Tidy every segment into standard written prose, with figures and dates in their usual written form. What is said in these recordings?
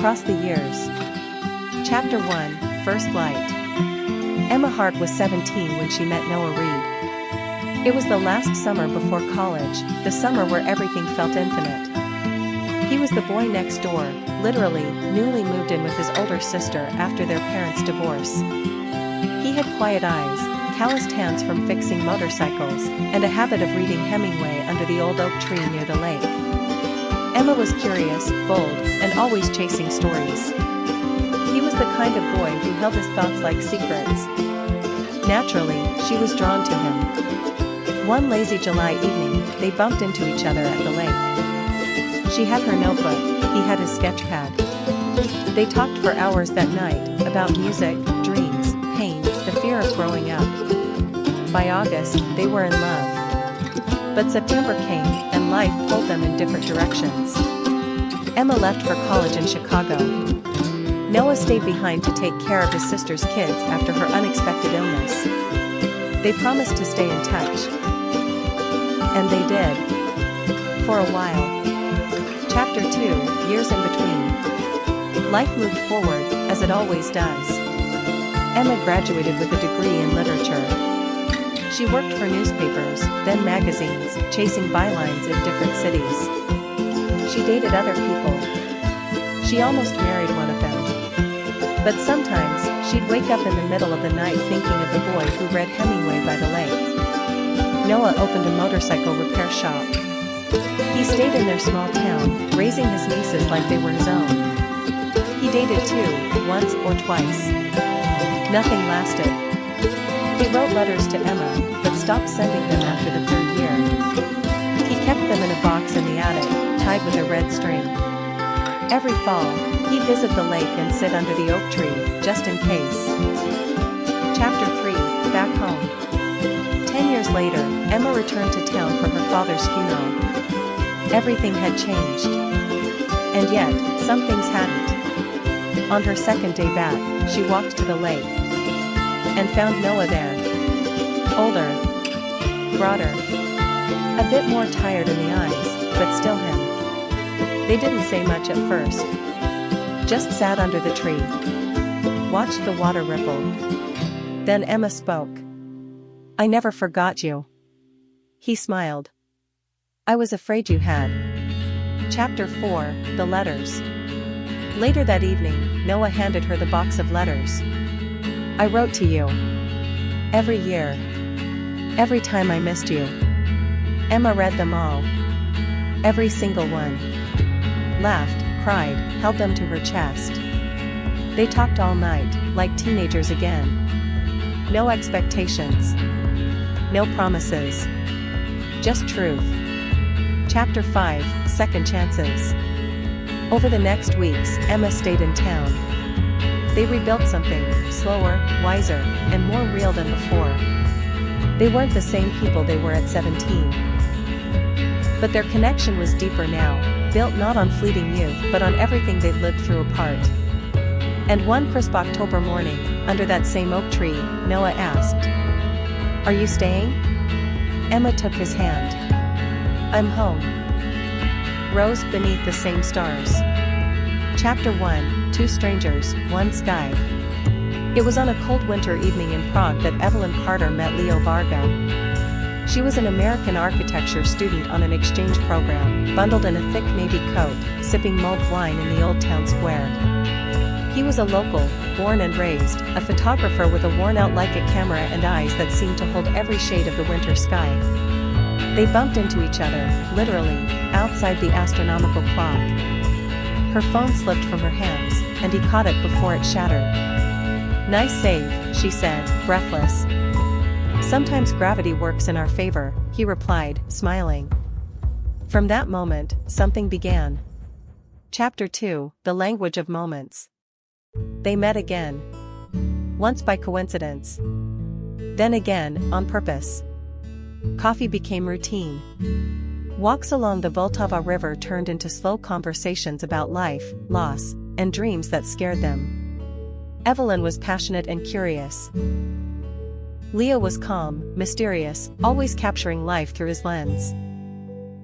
Across the Years. Chapter 1, First Light. Emma Hart was 17 when she met Noah Reed. It was the last summer before college, the summer where everything felt infinite. He was the boy next door, literally, newly moved in with his older sister after their parents' divorce. He had quiet eyes, calloused hands from fixing motorcycles, and a habit of reading Hemingway under the old oak tree near the lake. Emma was curious, bold, and always chasing stories. He was the kind of boy who held his thoughts like secrets. Naturally, she was drawn to him. One lazy July evening, they bumped into each other at the lake. She had her notebook, he had his sketch pad. They talked for hours that night, about music, dreams, pain, the fear of growing up. By August, they were in love. But September came, and life pulled them in different directions. Emma left for college in Chicago. Noah stayed behind to take care of his sister's kids after her unexpected illness. They promised to stay in touch. And they did. For a while. Chapter 2, Years in Between. Life moved forward, as it always does. Emma graduated with a degree in literature. She worked for newspapers, then magazines, chasing bylines in different cities. She dated other people. She almost married one of them. But sometimes, she'd wake up in the middle of the night thinking of the boy who read Hemingway by the lake. Noah opened a motorcycle repair shop. He stayed in their small town, raising his nieces like they were his own. He dated too, once or twice. Nothing lasted. He wrote letters to Emma, but stopped sending them after the third year. He kept them in a box in the attic, tied with a red string. Every fall, he'd visit the lake and sit under the oak tree, just in case. Chapter 3, Back Home. 10 years later, Emma returned to town for her father's funeral. Everything had changed. And yet, some things hadn't. On her second day back, she walked to the lake. And found Noah there. Older. Broader. A bit more tired in the eyes, but still him. They didn't say much at first. Just sat under the tree. Watched the water ripple. Then Emma spoke. "I never forgot you." He smiled. "I was afraid you had." Chapter 4, The Letters. Later that evening, Noah handed her the box of letters. "I wrote to you. Every year. Every time I missed you." Emma read them all. Every single one. Laughed, cried, held them to her chest. They talked all night, like teenagers again. No expectations. No promises. Just truth. Chapter 5, Second Chances. Over the next weeks, Emma stayed in town. They rebuilt something, slower, wiser, and more real than before. They weren't the same people they were at 17. But their connection was deeper now, built not on fleeting youth but on everything they'd lived through apart. And one crisp October morning, under that same oak tree, Noah asked, "Are you staying?" Emma took his hand. "I'm home." Rose beneath the same stars. Chapter 1, Two Strangers, One Sky. It was on a cold winter evening in Prague that Evelyn Carter met Leo Varga. She was an American architecture student on an exchange program, bundled in a thick navy coat, sipping mulled wine in the old town square. He was a local, born and raised, a photographer with a worn-out Leica camera and eyes that seemed to hold every shade of the winter sky. They bumped into each other, literally, outside the astronomical clock. Her phone slipped from her hands, and he caught it before it shattered. "Nice save," she said, breathless. "Sometimes gravity works in our favor," he replied, smiling. From that moment, something began. Chapter 2, The Language of Moments. They met again. Once by coincidence. Then again, on purpose. Coffee became routine. Walks along the Vltava River turned into slow conversations about life, loss, and dreams that scared them. Evelyn was passionate and curious. Leo was calm, mysterious, always capturing life through his lens.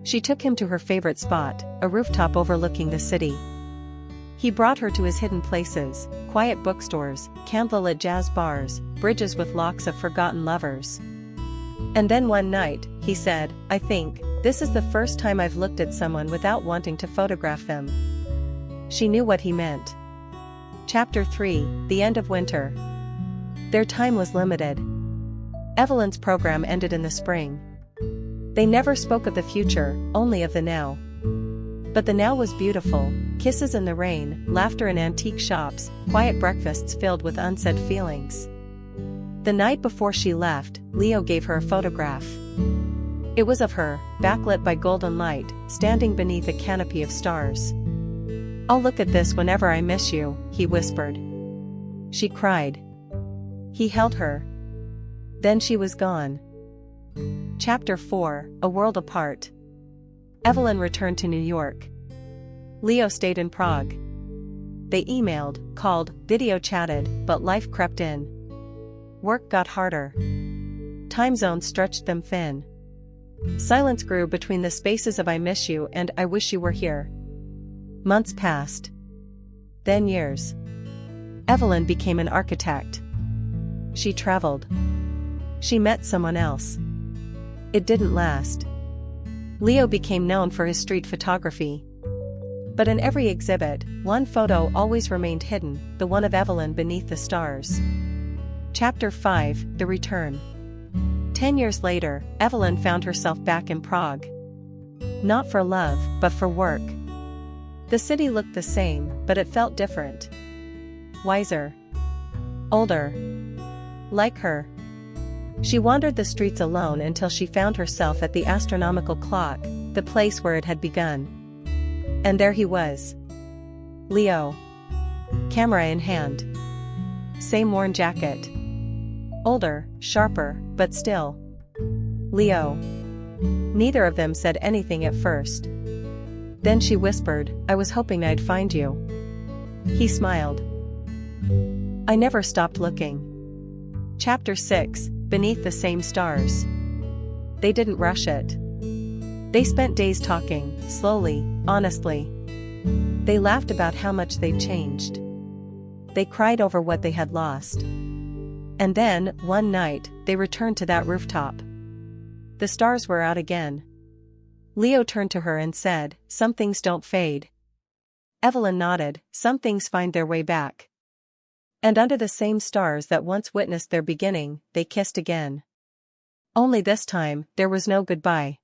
She took him to her favorite spot, a rooftop overlooking the city. He brought her to his hidden places, quiet bookstores, candlelit jazz bars, bridges with locks of forgotten lovers. And then one night, he said, "I think, this is the first time I've looked at someone without wanting to photograph them." She knew what he meant. Chapter 3, The End of Winter. Their time was limited. Evelyn's program ended in the spring. They never spoke of the future, only of the now. But the now was beautiful: kisses in the rain, laughter in antique shops, quiet breakfasts filled with unsaid feelings. The night before she left, Leo gave her a photograph. It was of her, backlit by golden light, standing beneath a canopy of stars. "I'll look at this whenever I miss you," he whispered. She cried. He held her. Then she was gone. Chapter 4, A World Apart. Evelyn returned to New York. Leo stayed in Prague. They emailed, called, video chatted, but life crept in. Work got harder. Time zones stretched them thin. Silence grew between the spaces of "I miss you" and "I wish you were here." Months passed. Then years. Evelyn became an architect. She traveled. She met someone else. It didn't last. Leo became known for his street photography. But in every exhibit, one photo always remained hidden, the one of Evelyn beneath the stars. Chapter 5, The Return. 10 years later, Evelyn found herself back in Prague. Not for love, but for work. The city looked the same, but it felt different. Wiser. Older. Like her. She wandered the streets alone until she found herself at the astronomical clock, the place where it had begun. And there he was. Leo. Camera in hand. Same worn jacket. Older, sharper, but still. Leo. Neither of them said anything at first. Then she whispered, "I was hoping I'd find you." He smiled. "I never stopped looking." Chapter 6, Beneath the Same Stars. They didn't rush it. They spent days talking, slowly, honestly. They laughed about how much they'd changed. They cried over what they had lost. And then, one night, they returned to that rooftop. The stars were out again. Leo turned to her and said, "Some things don't fade." Evelyn nodded, "Some things find their way back." And under the same stars that once witnessed their beginning, they kissed again. Only this time, there was no goodbye.